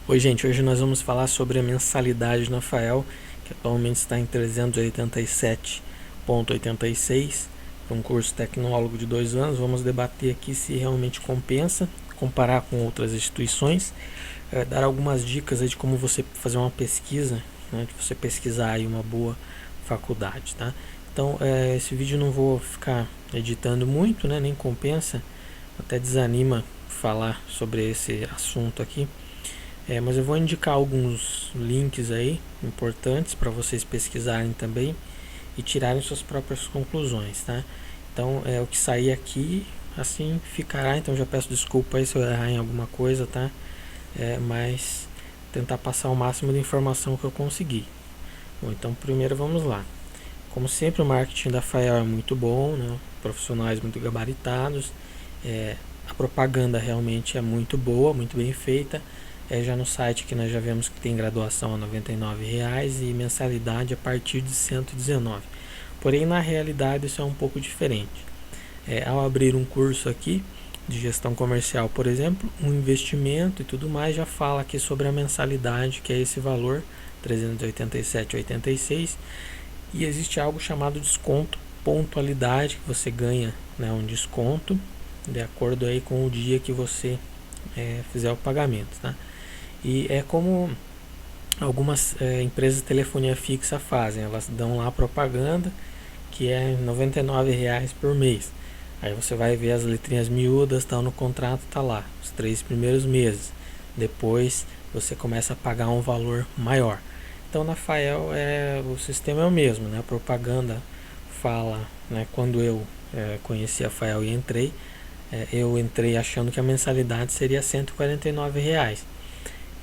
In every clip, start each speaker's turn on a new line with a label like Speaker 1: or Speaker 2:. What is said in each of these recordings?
Speaker 1: Oi gente, hoje nós vamos falar sobre a mensalidade na FAEL, que atualmente está em 387,86 para um curso tecnólogo de 2 anos. Vamos debater aqui se realmente compensa, comparar com outras instituições, dar algumas dicas aí de como você fazer uma pesquisa, né, de você pesquisar aí uma boa faculdade, tá? Então, esse vídeo não vou ficar editando muito, né, nem compensa, até desanima falar sobre esse assunto aqui. Mas eu vou indicar alguns links aí importantes para vocês pesquisarem também e tirarem suas próprias conclusões, tá? Então, o que sair aqui, assim ficará. Então, já peço desculpa aí se eu errar em alguma coisa, tá? Mas tentar passar o máximo de informação que eu conseguir. Bom, então primeiro vamos lá. Como sempre, o marketing da FAEL é muito bom, né? Profissionais muito gabaritados, a propaganda realmente é muito boa, muito bem feita. Já no site que nós já vemos que tem graduação a R$ 99,00 e mensalidade a partir de R$ 119. Porém, na realidade, isso é um pouco diferente. Ao abrir um curso aqui de gestão comercial, por exemplo, um investimento e tudo mais, já fala aqui sobre a mensalidade, que é esse valor, R$ 387,86. E existe algo chamado desconto pontualidade, que você ganha, né, um desconto de acordo aí com o dia que você fizer o pagamento, tá? E é como algumas empresas de telefonia fixa fazem, elas dão lá propaganda que é R$ 99,00 por mês. Aí você vai ver as letrinhas miúdas, tal, no contrato tá lá, os 3 primeiros meses. Depois você começa a pagar um valor maior. Então na FAEL o sistema é o mesmo, né? A propaganda fala, né, quando eu conheci a FAEL e entrei, eu entrei achando que a mensalidade seria R$ 149,00.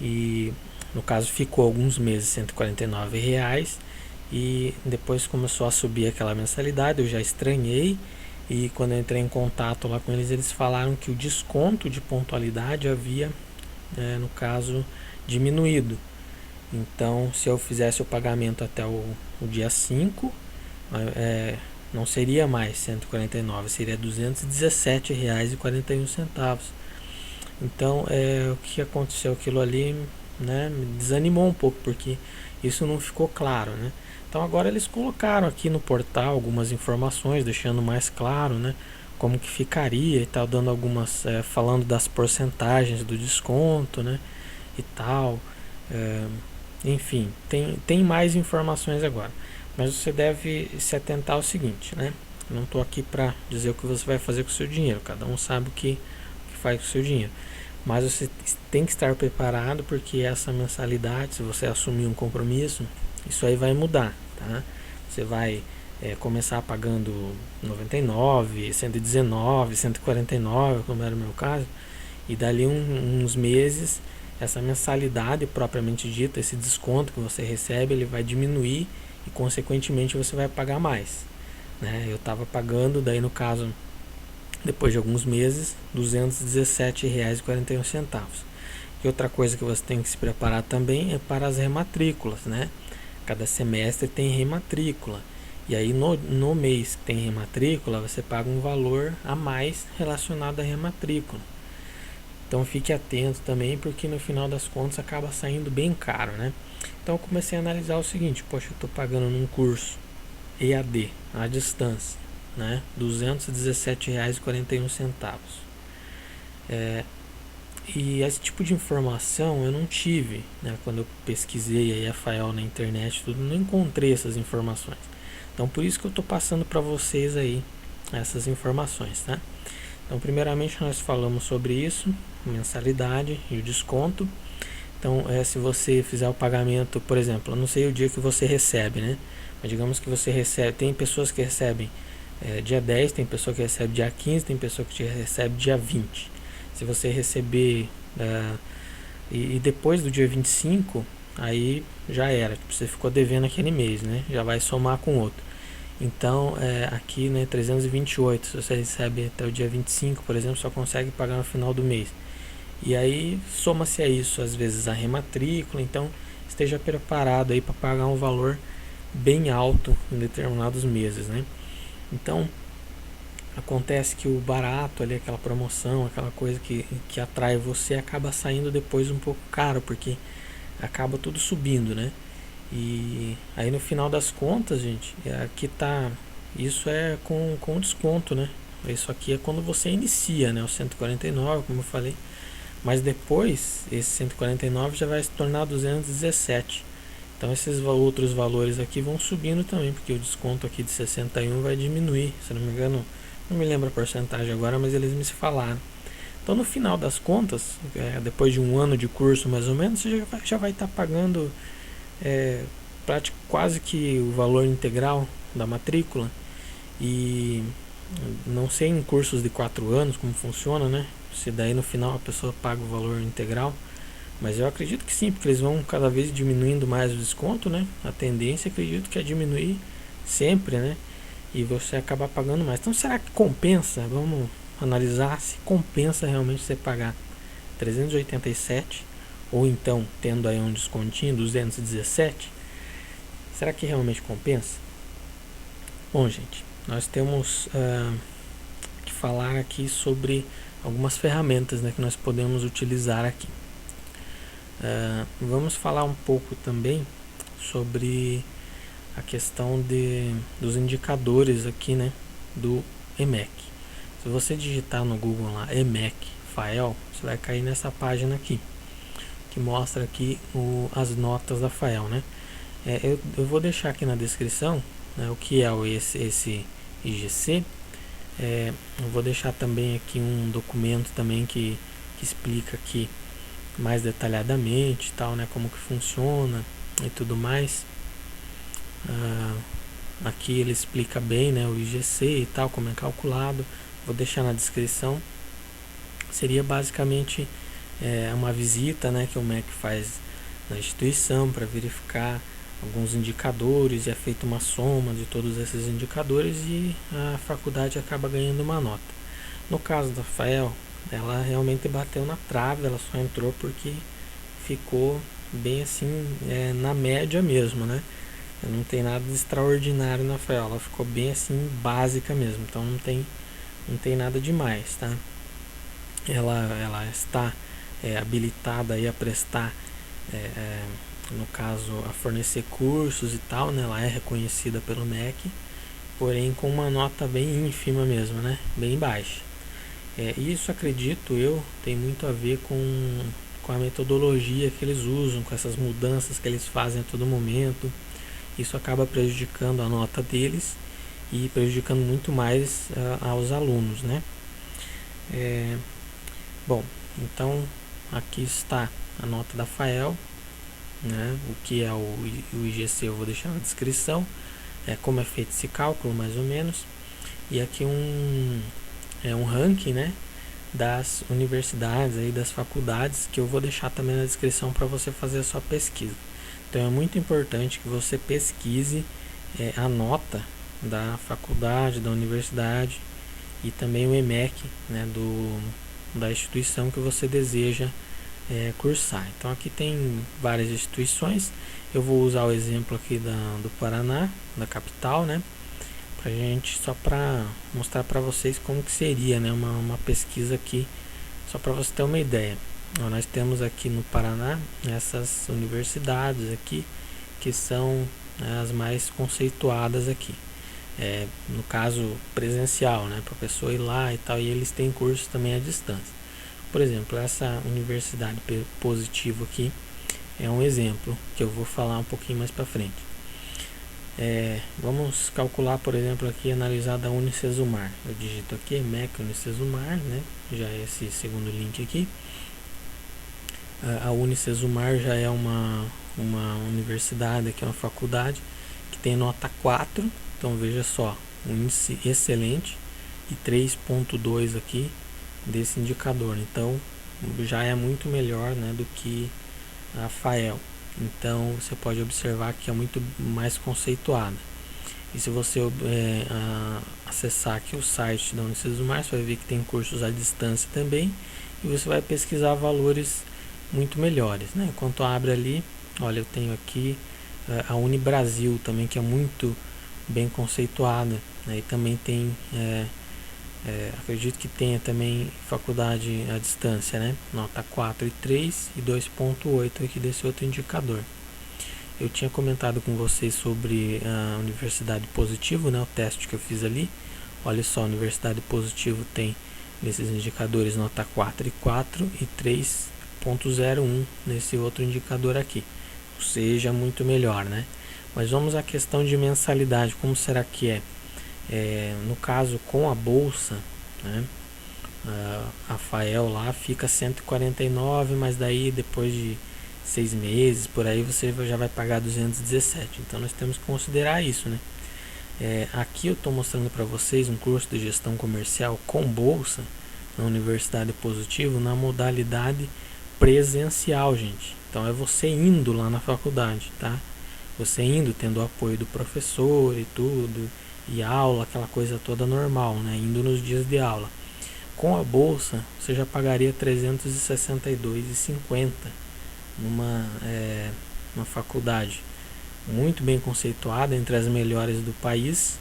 Speaker 1: E no caso ficou alguns meses R$ 149,00 e depois começou a subir aquela mensalidade. Eu já estranhei, e quando eu entrei em contato lá com eles, eles falaram que o desconto de pontualidade havia, no caso, diminuído. Então, se eu fizesse o pagamento até o dia 5, não seria mais 149, seria R$ 217,41. Então, o que aconteceu, aquilo ali, né, me desanimou um pouco, porque isso não ficou claro, né? Então agora eles colocaram aqui no portal algumas informações, deixando mais claro, né, como que ficaria e tal, dando algumas, falando das porcentagens do desconto, né, e tal. Enfim, tem mais informações agora. Mas você deve se atentar ao seguinte, né? Eu não estou aqui para dizer o que você vai fazer com o seu dinheiro. Cada um sabe o que faz com o seu dinheiro. Mas você tem que estar preparado, porque essa mensalidade, se você assumir um compromisso, isso aí vai mudar, tá? Você vai começar pagando 99, 119, 149, como era o meu caso, e dali uns meses essa mensalidade propriamente dita, esse desconto que você recebe, ele vai diminuir e consequentemente você vai pagar mais, né? Eu estava pagando, daí no caso, depois de alguns meses, R$ 217,41. E outra coisa que você tem que se preparar também é para as rematrículas, né? Cada semestre tem rematrícula. E aí no mês que tem rematrícula, você paga um valor a mais relacionado à rematrícula. Então fique atento também, porque no final das contas acaba saindo bem caro, né? Então eu comecei a analisar o seguinte: poxa, eu estou pagando num curso EAD, à distância, né, R$ 217,41. E esse tipo de informação eu não tive, né, quando eu pesquisei aí a FAEL na internet, tudo, não encontrei essas informações. Então por isso que eu estou passando para vocês aí essas informações, tá? Então primeiramente nós falamos sobre isso, mensalidade e o desconto. Então se você fizer o pagamento, por exemplo, eu não sei o dia que você recebe, né? Mas digamos que você recebe, tem pessoas que recebem dia 10, tem pessoa que recebe dia 15, tem pessoa que recebe dia 20. Se você receber e depois do dia 25, aí já era, tipo, você ficou devendo aquele mês, né? Já vai somar com outro. Então aqui, né, 328, se você recebe até o dia 25, por exemplo, só consegue pagar no final do mês. E aí soma-se a isso às vezes a rematrícula. Então esteja preparado aí para pagar um valor bem alto em determinados meses, né? Então acontece que o barato ali, aquela promoção, aquela coisa que atrai você, acaba saindo depois um pouco caro, porque acaba tudo subindo, né? E aí no final das contas, gente, aqui tá. Isso é com desconto, né? Isso aqui é quando você inicia, né? O 149, como eu falei. Mas depois, esse 149 já vai se tornar 217. Então esses outros valores aqui vão subindo também, porque o desconto aqui de 61 vai diminuir. Se não me engano, não me lembro a porcentagem agora, mas eles me falaram. Então no final das contas, depois de um ano de curso mais ou menos, você já vai estar pagando quase que o valor integral da matrícula. E não sei em cursos de 4 anos como funciona, né? Se daí no final a pessoa paga o valor integral. Mas eu acredito que sim, porque eles vão cada vez diminuindo mais o desconto, né? A tendência, acredito que é diminuir sempre, né? E você acaba pagando mais. Então será que compensa? Vamos analisar se compensa realmente você pagar 387 ou então tendo aí um descontinho 217. Será que realmente compensa? Bom, gente, nós temos que falar aqui sobre algumas ferramentas, né, que nós podemos utilizar aqui. Vamos falar um pouco também sobre a questão dos indicadores aqui, né, do EMEC. Se você digitar no Google lá EMEC FAEL, você vai cair nessa página aqui, que mostra aqui as notas da FAEL, né? Eu vou deixar aqui na descrição, né, o que é esse IGC. Eu vou deixar também aqui um documento também que explica aqui mais detalhadamente, tal, né, como que funciona e tudo mais. Aqui ele explica bem, né, o IGC e tal, como é calculado. Vou deixar na descrição. Seria basicamente uma visita, né, que o MEC faz na instituição para verificar alguns indicadores, e é feita uma soma de todos esses indicadores e a faculdade acaba ganhando uma nota. No caso da FAEL, ela realmente bateu na trave, ela só entrou porque ficou bem assim, na média mesmo, né? Não tem nada de extraordinário na FAEL, ela ficou bem assim, básica mesmo, então não tem nada demais, tá? Ela está habilitada aí a prestar, no caso, a fornecer cursos e tal, né? Ela é reconhecida pelo MEC, porém com uma nota bem ínfima mesmo, né? Bem baixa. Isso, acredito eu, tem muito a ver com a metodologia que eles usam, com essas mudanças que eles fazem a todo momento. Isso acaba prejudicando a nota deles e prejudicando muito mais aos alunos, né? Bom, então aqui está a nota da FAEL, né? O que é o IGC eu vou deixar na descrição, como é feito esse cálculo mais ou menos. E aqui um ranking, né, das universidades aí, das faculdades, que eu vou deixar também na descrição para você fazer a sua pesquisa. Então é muito importante que você pesquise a nota da faculdade, da universidade e também o EMEC, né, da instituição que você deseja cursar. Então aqui tem várias instituições. Eu vou usar o exemplo aqui do Paraná, da capital, né? Pra gente, só para mostrar para vocês como que seria, né, uma pesquisa aqui, só para você ter uma ideia. Nós temos aqui no Paraná essas universidades aqui que são as mais conceituadas aqui. No caso presencial, né, para a pessoa ir lá e tal, e eles têm cursos também à distância. Por exemplo, essa universidade Positivo aqui é um exemplo que eu vou falar um pouquinho mais para frente. Vamos calcular, por exemplo, aqui analisar da Unicesumar. Eu digito aqui MEC Unicesumar, né? Já é esse segundo link aqui. A Unicesumar já é uma universidade, que é uma faculdade que tem nota 4. Então veja só, um índice excelente e 3.2 aqui desse indicador. Então já é muito melhor, né, do que a FAEL. Então você pode observar que é muito mais conceituada. E se você acessar aqui o site da Unicesumar, você vai ver que tem cursos à distância também, e você vai pesquisar valores muito melhores, né? Enquanto abre ali, olha, eu tenho aqui a Unibrasil também, que é muito bem conceituada, né? E também tem Acredito que tenha também faculdade à distância, né? Nota 4 e 3 e 2.8 aqui desse outro indicador. Eu tinha comentado com vocês sobre a Universidade Positivo, né? O teste que eu fiz ali. Olha só, a Universidade Positivo tem nesses indicadores nota 4 e 4 e 3.01 nesse outro indicador aqui. Ou seja, muito melhor, né? Mas vamos à questão de mensalidade. Como será que é? No caso, com a bolsa, né? A FAEL lá fica 149, mas daí depois de 6 meses, por aí você já vai pagar 217. Então nós temos que considerar isso, né? Aqui eu estou mostrando para vocês um curso de gestão comercial com bolsa na Universidade Positivo na modalidade presencial, gente. Então é você indo lá na faculdade, tá? Você indo, tendo o apoio do professor e tudo, e aula, aquela coisa toda normal, né? Indo nos dias de aula. Com a bolsa, você já pagaria R$ 362,50 numa faculdade muito bem conceituada, entre as melhores do país,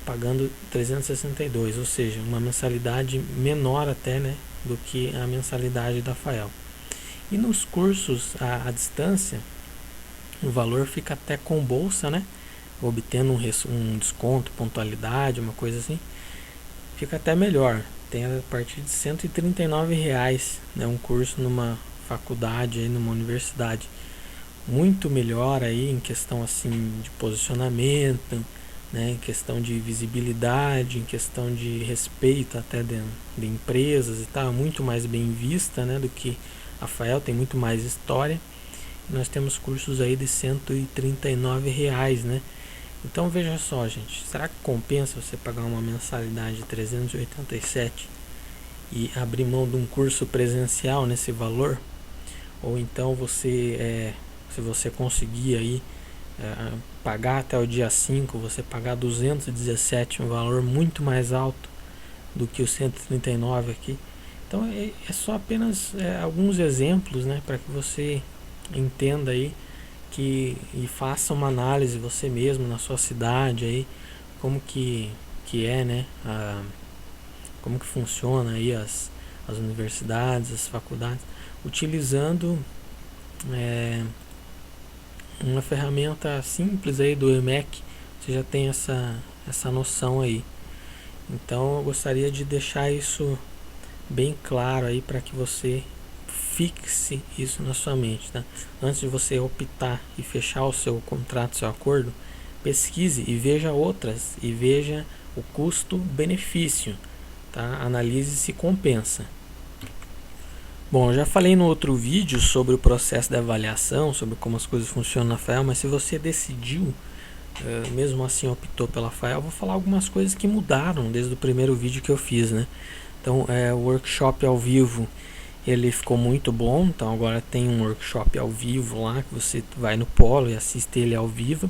Speaker 1: pagando 362, ou seja, uma mensalidade menor até, né, do que a mensalidade da FAEL. E nos cursos à distância, o valor fica até com bolsa, né, obtendo um desconto, pontualidade, uma coisa assim, fica até melhor. Tem a partir de R$ 139, né, um curso numa faculdade, aí, numa universidade. Muito melhor aí em questão assim de posicionamento, né, em questão de visibilidade, em questão de respeito até de empresas e tal, muito mais bem vista, né, do que a FAEL, tem muito mais história. E nós temos cursos aí de R$ 139, né? Então veja só, gente, será que compensa você pagar uma mensalidade de 387 e abrir mão de um curso presencial nesse valor? Ou então você, se você conseguir aí pagar até o dia 5, você pagar 217, um valor muito mais alto do que os 139 aqui. Então é só apenas alguns exemplos, né, para que você entenda aí e faça uma análise você mesmo na sua cidade aí, como que é, né, como que funciona aí as universidades, as faculdades, utilizando uma ferramenta simples aí do EMEC. Você já tem essa noção aí. Então eu gostaria de deixar isso bem claro aí para que você fixe isso na sua mente, tá? Antes de você optar e fechar o seu contrato, seu acordo, pesquise e veja outras e veja o custo-benefício, tá? Analise se compensa. Bom, eu já falei no outro vídeo sobre o processo de avaliação, sobre como as coisas funcionam na FAEL, mas se você decidiu, mesmo assim optou pela FAEL, eu vou falar algumas coisas que mudaram desde o primeiro vídeo que eu fiz, né? Então, o workshop ao vivo, ele ficou muito bom. Então agora tem um workshop ao vivo lá, que você vai no Polo e assiste ele ao vivo,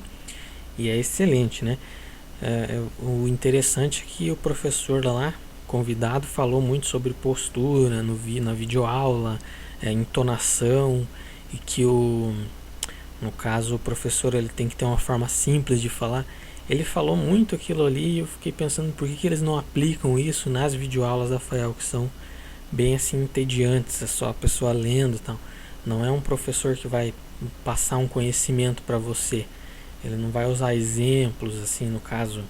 Speaker 1: e é excelente, né? O interessante é que o professor lá, convidado, falou muito sobre postura na videoaula, entonação, e que no caso o professor ele tem que ter uma forma simples de falar. Ele falou muito aquilo ali e eu fiquei pensando por que eles não aplicam isso nas videoaulas da FAEL, que são bem assim entediantes, é só a pessoa lendo e tal. Não é um professor que vai passar um conhecimento para você. Ele não vai usar exemplos assim, no caso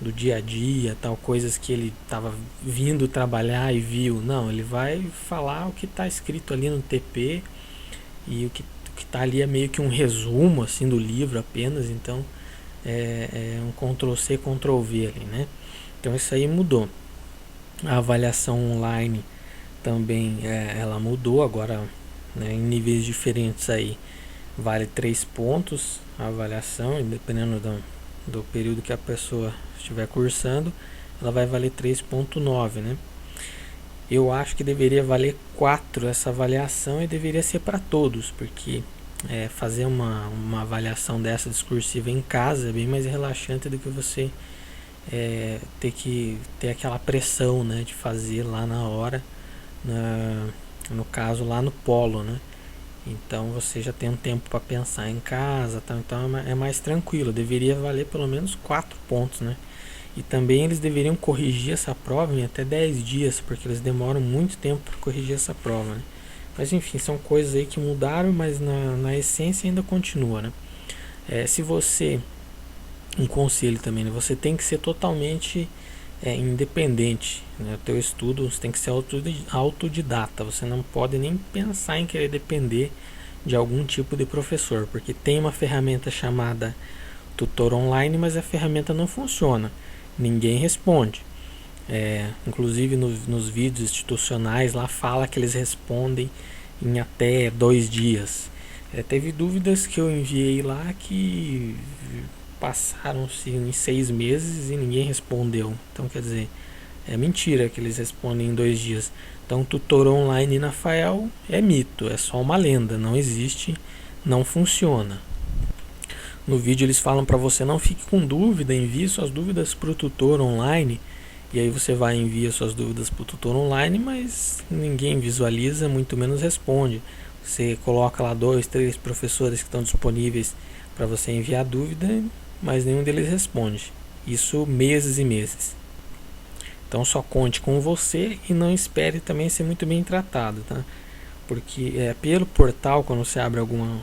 Speaker 1: do dia a dia, tal, coisas que ele estava vindo trabalhar e viu. Não, ele vai falar o que está escrito ali no TP, e o que está ali é meio que um resumo assim do livro apenas. Então é um Ctrl+C, Ctrl+V ali, né? Então isso aí mudou. A avaliação online também ela mudou agora, né, em níveis diferentes aí. Vale 3 pontos a avaliação, dependendo do período que a pessoa estiver cursando, ela vai valer 3.9, né? Eu acho que deveria valer 4 essa avaliação, e deveria ser para todos, porque fazer uma avaliação dessa discursiva em casa é bem mais relaxante do que você ter que ter aquela pressão, né, de fazer lá na hora, no caso lá no Polo, né? Então você já tem um tempo para pensar em casa, tá? Então é mais tranquilo. Deveria valer pelo menos 4 pontos, né? E também eles deveriam corrigir essa prova em até 10 dias, porque eles demoram muito tempo para corrigir essa prova, né? Mas enfim, são coisas aí que mudaram, mas na essência ainda continua, né? Se você, um conselho também, né? Você tem que ser totalmente independente, né? O teu estudo você tem que ser autodidata, você não pode nem pensar em querer depender de algum tipo de professor, porque tem uma ferramenta chamada tutor online, mas a ferramenta não funciona, ninguém responde. Inclusive nos vídeos institucionais lá fala que eles respondem em até 2 dias. Teve dúvidas que eu enviei lá que passaram-se em 6 meses e ninguém respondeu. Então quer dizer, é mentira que eles respondem em 2 dias. Então tutor online na FAEL é mito, é só uma lenda, não existe, não funciona. No vídeo eles falam para você não fique com dúvida, envie suas dúvidas para o tutor online. E aí você vai enviar suas dúvidas para o tutor online, mas ninguém visualiza, muito menos responde. Você coloca lá 2, 3 professores que estão disponíveis para você enviar dúvida, mas nenhum deles responde. Isso meses e meses. Então só conte com você e não espere também ser muito bem tratado, tá? Porque pelo portal, quando você abre algum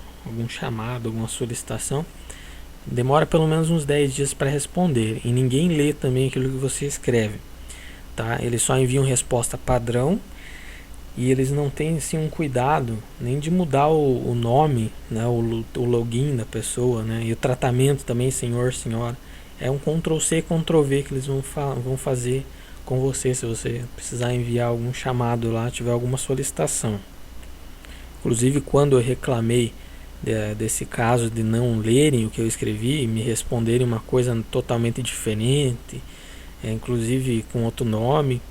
Speaker 1: chamado, alguma solicitação, demora pelo menos uns 10 dias para responder. E ninguém lê também aquilo que você escreve, tá? Eles só enviam resposta padrão e eles não têm assim, um cuidado nem de mudar o nome, né? o login da pessoa, né? E o tratamento também, senhor, senhora. É um Ctrl+C, Ctrl+V que eles vão fazer com você se você precisar enviar algum chamado lá, tiver alguma solicitação. Inclusive, quando eu reclamei desse caso de não lerem o que eu escrevi e me responderem uma coisa totalmente diferente, inclusive com outro nome,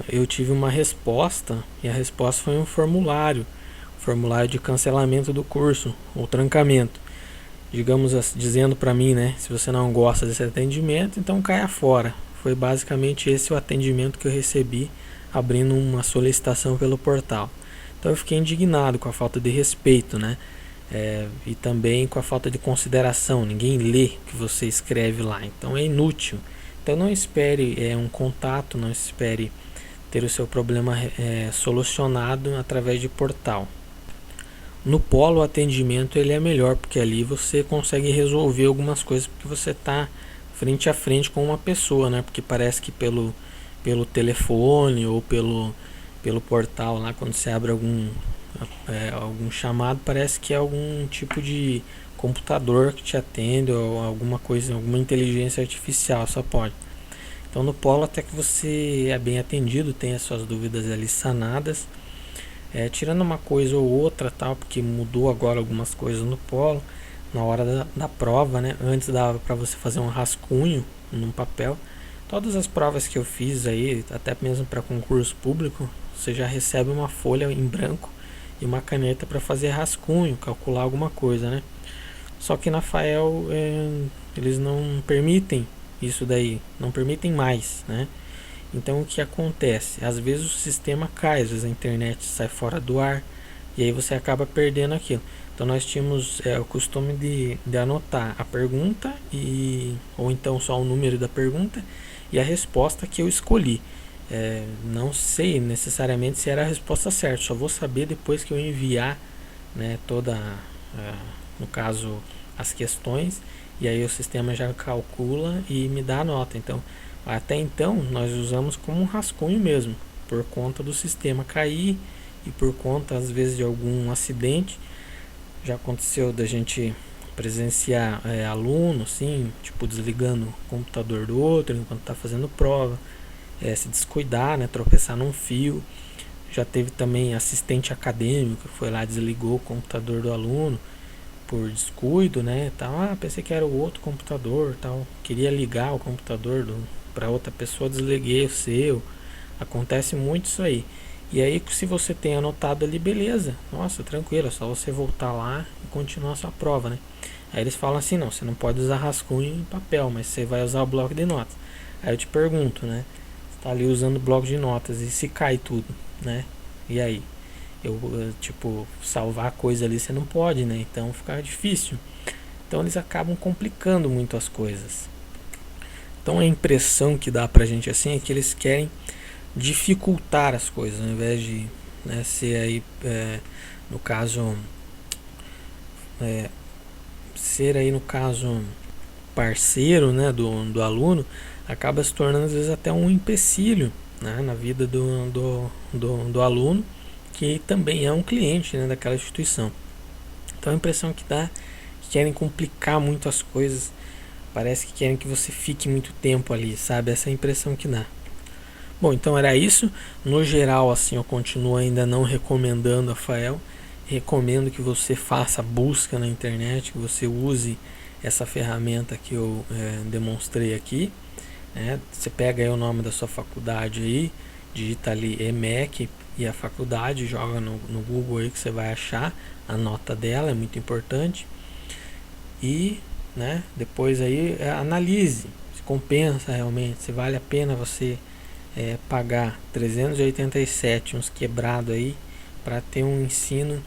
Speaker 1: eu tive uma resposta, e a resposta foi um formulário de cancelamento do curso, ou trancamento, digamos assim, dizendo para mim, né, se você não gosta desse atendimento, então caia fora. Foi basicamente esse o atendimento que eu recebi abrindo uma solicitação pelo portal. Então eu fiquei indignado com a falta de respeito, né? E também com a falta de consideração. Ninguém lê o que você escreve lá, então é inútil. Então não espere um contato, não espere ter o seu problema solucionado através de portal. No polo o atendimento ele é melhor, porque ali você consegue resolver algumas coisas, porque você está frente a frente com uma pessoa, né? Porque parece que pelo telefone ou pelo portal lá, quando você abre algum chamado, parece que é algum tipo de computador que te atende ou alguma coisa, alguma inteligência artificial, só pode. Então no polo até que você é bem atendido, tem as suas dúvidas ali sanadas, tirando uma coisa ou outra, tal, porque mudou agora algumas coisas no polo na hora da prova, né? Antes dava para você fazer um rascunho num papel. Todas as provas que eu fiz aí, até mesmo para concurso público, você já recebe uma folha em branco e uma caneta para fazer rascunho, calcular alguma coisa, né? Só que na FAEL eles não permitem isso daí, não permitem mais, né? Então o que acontece? Às vezes o sistema cai, às vezes a internet sai fora do ar e aí você acaba perdendo aquilo. Então nós tínhamos o costume de anotar a pergunta ou então só o número da pergunta e a resposta que eu escolhi. Não sei necessariamente se era a resposta certa, só vou saber depois que eu enviar, né, no caso as questões, e aí o sistema já calcula e me dá a nota. Então até então nós usamos como um rascunho mesmo, por conta do sistema cair e por conta às vezes de algum acidente. Já aconteceu da gente presenciar aluno assim, tipo desligando o computador do outro enquanto está fazendo prova, se descuidar, né, tropeçar num fio. Já teve também assistente acadêmico que foi lá, desligou o computador do aluno por descuido, né, tal. Pensei que era o outro computador, tal. Queria ligar o computador para outra pessoa, desliguei o seu. Acontece muito isso aí. E aí, se você tem anotado ali, beleza, nossa, tranquilo, é só você voltar lá e continuar a sua prova, né? Aí eles falam assim, não, você não pode usar rascunho em papel, mas você vai usar o bloco de notas. Aí eu te pergunto, né? Você tá ali usando o bloco de notas e se cai tudo, né? E aí? Tipo, salvar coisa ali você não pode, né? Então fica difícil. Então eles acabam complicando muito as coisas. Então a impressão que dá pra gente assim é que eles querem dificultar as coisas, ao invés de, né, ser aí, no caso, ser aí no caso parceiro, né, do aluno, acaba se tornando às vezes até um empecilho, né, na vida do aluno, que também é um cliente, né, daquela instituição. Então a impressão que dá é que querem complicar muito as coisas, parece que querem que você fique muito tempo ali, sabe? Essa é a impressão que dá. Bom, então era isso. No geral, assim, eu continuo ainda não recomendando a Fael. Recomendo que você faça busca na internet, que você use essa ferramenta que eu demonstrei aqui. Né? Você pega aí o nome da sua faculdade aí, digita ali EMEC e a faculdade, joga no Google aí que você vai achar a nota dela, é muito importante. E, né, depois aí analise se compensa realmente, se vale a pena você pagar 387, uns quebrado aí, para ter um ensino,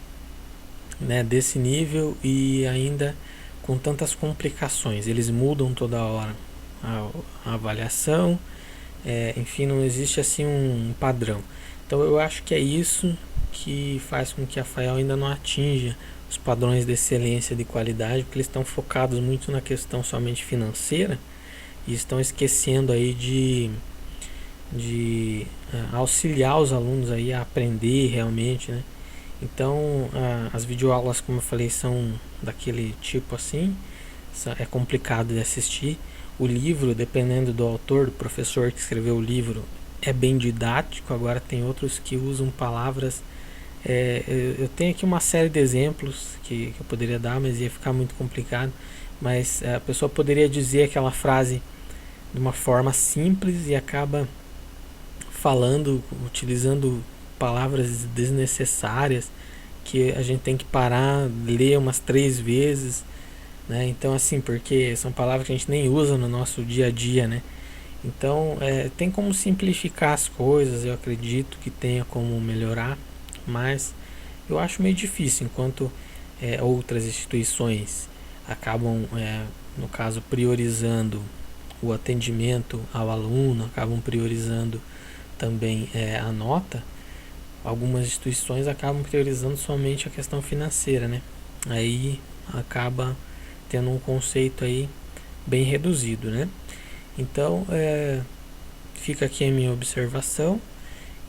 Speaker 1: né, desse nível e ainda com tantas complicações. Eles mudam toda hora a avaliação, enfim, não existe assim um padrão. Então eu acho que é isso que faz com que a FAEL ainda não atinja os padrões de excelência de qualidade, porque eles estão focados muito na questão somente financeira e estão esquecendo aí de auxiliar os alunos aí a aprender realmente, né? Então, as videoaulas, como eu falei, são daquele tipo assim, é complicado de assistir. O livro, dependendo do autor, do professor que escreveu o livro, é bem didático. Agora tem outros que usam palavras. Eu tenho aqui uma série de exemplos que eu poderia dar, mas ia ficar muito complicado. Mas a pessoa poderia dizer aquela frase de uma forma simples e acaba falando, utilizando palavras desnecessárias que a gente tem que parar, ler umas 3 vezes, né? Então assim, porque são palavras que a gente nem usa no nosso dia a dia, né? Então tem como simplificar as coisas, eu acredito que tenha como melhorar, mas eu acho meio difícil, enquanto outras instituições acabam, no caso, priorizando o atendimento ao aluno, acabam priorizando também a nota. Algumas instituições acabam priorizando somente a questão financeira, né? Aí acaba tendo um conceito aí bem reduzido, né? Então, fica aqui a minha observação,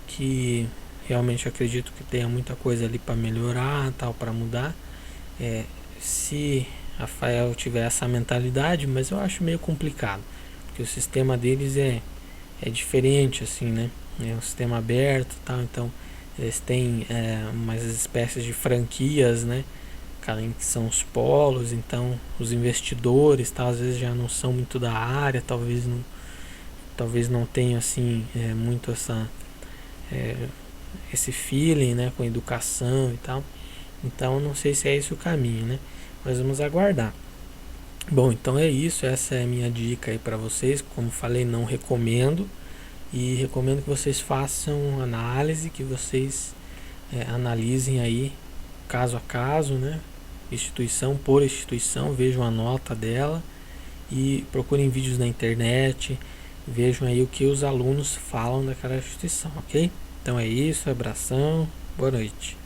Speaker 1: que realmente acredito que tenha muita coisa ali para melhorar, tal, para mudar. Se a Fael tiver essa mentalidade, mas eu acho meio complicado, porque o sistema deles é diferente, assim, né? É um sistema aberto, tal, então eles têm umas espécies de franquias, né? Que são os polos, então os investidores, tal, às vezes já não são muito da área, talvez não tenham assim muito esse feeling, né, com educação e tal. Então não sei se é esse o caminho, né? Mas vamos aguardar. Bom, então é isso, essa é a minha dica aí para vocês. Como falei, não recomendo, e recomendo que vocês façam análise, que vocês analisem aí caso a caso, né? Instituição por instituição, vejam a nota dela e procurem vídeos na internet, vejam aí o que os alunos falam daquela instituição, ok? Então é isso, abração, boa noite.